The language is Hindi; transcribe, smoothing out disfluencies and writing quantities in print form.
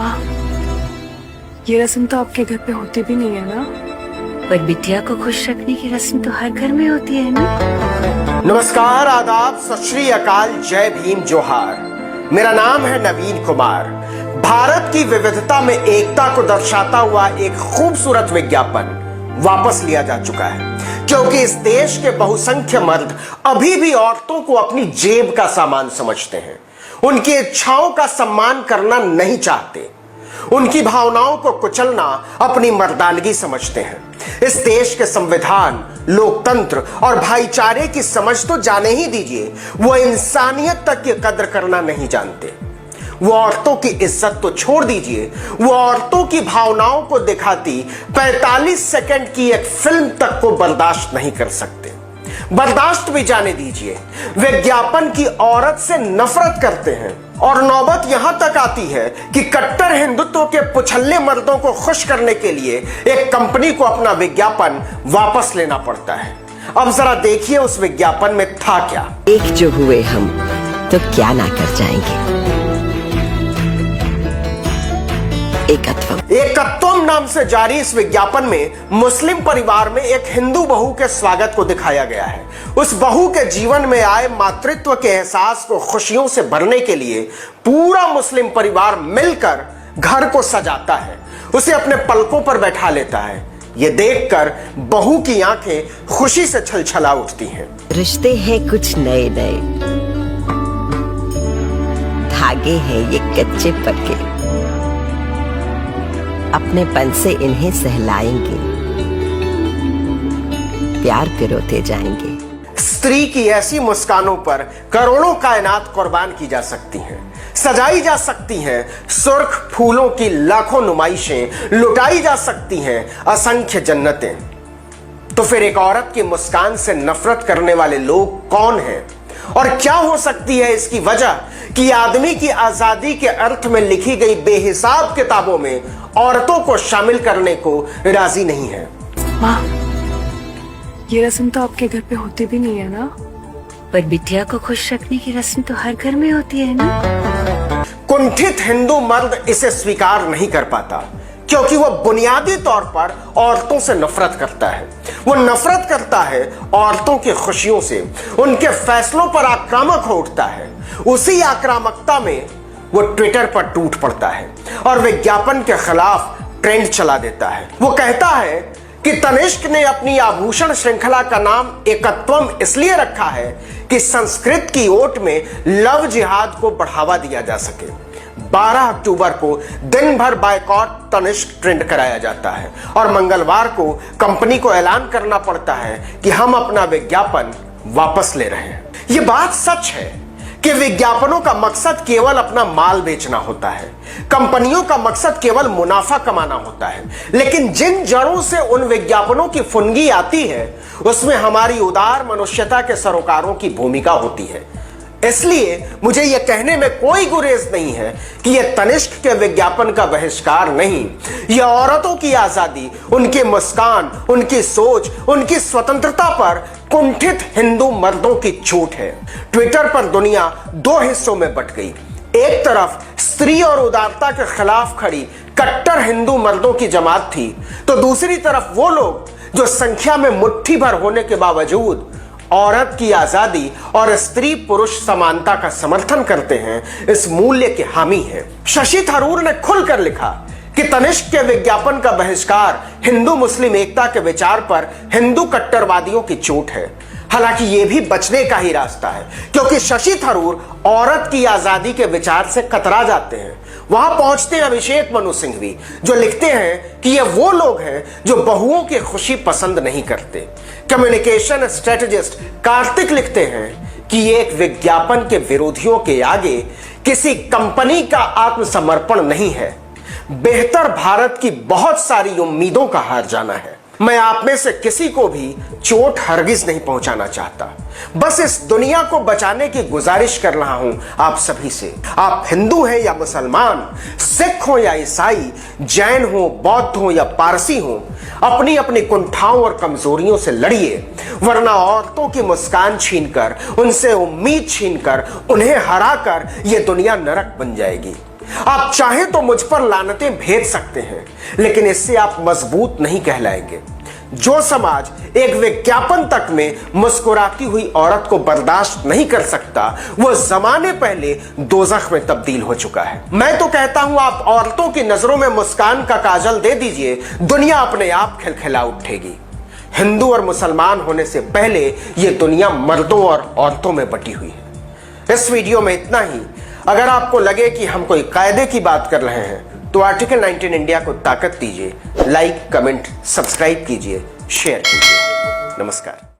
माँ, ये रस्म तो आपके घर पे होती भी नहीं है ना। पर बिटिया को खुश रखने की रस्म तो हर घर में होती है ना। नमस्कार, आदाब, सत श्री अकाल, जय भीम, जोहार। मेरा नाम है नवीन कुमार। भारत की विविधता में एकता को दर्शाता हुआ एक खूबसूरत विज्ञापन वापस लिया जा चुका है, क्योंकि इस देश के बहुसंख्य मर्द अभी भी औरतों को अपनी जेब का सामान समझते हैं, उनकी इच्छाओं का सम्मान करना नहीं चाहते, उनकी भावनाओं को कुचलना अपनी मर्दानगी समझते हैं। इस देश के संविधान, लोकतंत्र और भाईचारे की समझ तो जाने ही दीजिए, वो इंसानियत तक की कद्र करना नहीं जानते। वो औरतों की इज्जत तो छोड़ दीजिए, वो औरतों की भावनाओं को दिखाती 45 सेकंड की एक फिल्म तक को बर्दाश्त नहीं कर सकते। बर्दाश्त भी जाने दीजिए, विज्ञापन की औरत से नफरत करते हैं। और नौबत यहां तक आती है कि कट्टर हिंदुत्व के पुछल्ले मर्दों को खुश करने के लिए एक कंपनी को अपना विज्ञापन वापस लेना पड़ता है। अब जरा देखिए उस विज्ञापन में था क्या। एक जो हुए हम तो क्या ना कर जाएंगे। एकत्वम नाम से जारी इस विज्ञापन में मुस्लिम परिवार में एक हिंदू बहू के स्वागत को दिखाया गया है। उस बहू के जीवन में आए मातृत्व के एहसास को खुशियों से भरने के लिए पूरा मुस्लिम परिवार मिलकर घर को सजाता है, उसे अपने पलकों पर बैठा लेता है। ये देखकर बहू की आंखें खुशी से छलछला उठती हैं। रिश्ते हैं कुछ नए नए, धागे हैं ये कच्चे पक्के, अपने पन से इन्हें सहलाएंगे, प्यार पिरोते जाएंगे। स्त्री की ऐसी मुस्कानों पर करोड़ों कायनात कुर्बान की जा सकती हैं, सजाई जा सकती हैं सुर्ख फूलों की लाखों नुमाइशें, लुटाई जा सकती हैं असंख्य जन्नतें। तो फिर एक औरत की मुस्कान से नफरत करने वाले लोग कौन हैं? और क्या हो सकती है इसकी वजह कि आदमी की आजादी के अर्थ में लिखी गई बेहिसाब किताबों में औरतों को शामिल करने को राजी नहीं है? माँ, ये रस्म तो आपके घर पे होती भी नहीं है ना। पर बिटिया को खुश रखने की रस्म तो हर घर में होती है ना। कुंठित हिंदू मर्द इसे स्वीकार नहीं कर पाता, क्योंकि वह बुनियादी तौर पर औरतों से नफरत करता है। वो नफरत करता है औरतों की खुशियों से, उनके फैसलों पर आक्रामक हो उठता है। उसी आक्रामकता में वो ट्विटर पर टूट पड़ता है और विज्ञापन के खिलाफ ट्रेंड चला देता है। वो कहता है कि तनिष्क ने अपनी आभूषण श्रृंखला का नाम एकत्वम इसलिए रखा है कि संस्कृत की ओट में लव जिहाद को बढ़ावा दिया जा सके। 12 अक्टूबर को दिन भर बायकॉट तनिष्क ट्रेंड कराया जाता है और मंगलवार को कंपनी को ऐलान करना पड़ता है कि हम अपना विज्ञापन वापस ले रहे हैं। यह बात सच है कि विज्ञापनों का मकसद केवल अपना माल बेचना होता है, कंपनियों का मकसद केवल मुनाफा कमाना होता है। लेकिन जिन जड़ों से उन विज्ञापनों की फुनगी आती है, उसमें हमारी उदार मनुष्यता के सरोकारों की भूमिका होती है। इसलिए मुझे यह कहने में कोई गुरेज नहीं है कि यह तनिष्क के विज्ञापन का बहिष्कार नहीं, यह औरतों की आजादी, उनकी मुस्कान, उनकी सोच, उनकी स्वतंत्रता पर कुंठित हिंदू मर्दों की छूट है। ट्विटर पर दुनिया दो हिस्सों में बट गई। एक तरफ स्त्री और उदारता के खिलाफ खड़ी कट्टर हिंदू मर्दों की जमात थी, तो दूसरी तरफ वो लोग जो संख्या में मुट्ठी भर होने के बावजूद औरत की आजादी और स्त्री पुरुष समानता का समर्थन करते हैं, इस मूल्य के हामी हैं। शशि थरूर ने खुलकर लिखा कि तनिष्क के विज्ञापन का बहिष्कार हिंदू मुस्लिम एकता के विचार पर हिंदू कट्टरवादियों की चोट है। हालांकि यह भी बचने का ही रास्ता है, क्योंकि शशि थरूर औरत की आजादी के विचार से कतरा जाते हैं। वहां पहुंचते हैं अभिषेक मनु सिंघवी, जो लिखते हैं कि ये वो लोग हैं जो बहुओं की खुशी पसंद नहीं करते। कम्युनिकेशन स्ट्रेटेजिस्ट कार्तिक लिखते हैं कि ये एक विज्ञापन के विरोधियों के आगे किसी कंपनी का आत्मसमर्पण नहीं है, बेहतर भारत की बहुत सारी उम्मीदों का हार जाना है। मैं आप में से किसी को भी चोट हरगिज नहीं पहुंचाना चाहता, बस इस दुनिया को बचाने की गुजारिश कर रहा हूं आप सभी से। आप हिंदू हैं या मुसलमान, सिख हो या ईसाई, जैन हो, बौद्ध हो या पारसी हो, अपनी अपनी कुंठाओं और कमजोरियों से लड़िए, वरना औरतों की मुस्कान छीनकर, उनसे उम्मीद छीनकर, उन्हें हराकर यह दुनिया नरक बन जाएगी। आप चाहें तो मुझ पर लानतें भेज सकते हैं, लेकिन इससे आप मजबूत नहीं कहलाएंगे। जो समाज एक विज्ञापन तक में मुस्कुराती हुई औरत को बर्दाश्त नहीं कर सकता, वो जमाने पहले दोजख में तब्दील हो चुका है। मैं तो कहता हूं आप औरतों की नजरों में मुस्कान का काजल दे दीजिए, दुनिया अपने आप खिलखिला उठेगी। हिंदू और मुसलमान होने से पहले ये दुनिया मर्दों और औरतों में बटी हुई है। इस वीडियो में इतना ही। अगर आपको लगे कि हम कोई कायदे की बात कर रहे हैं तो आर्टिकल 19 इंडिया को ताकत दीजिए, लाइक, कमेंट, सब्सक्राइब कीजिए, शेयर कीजिए। नमस्कार।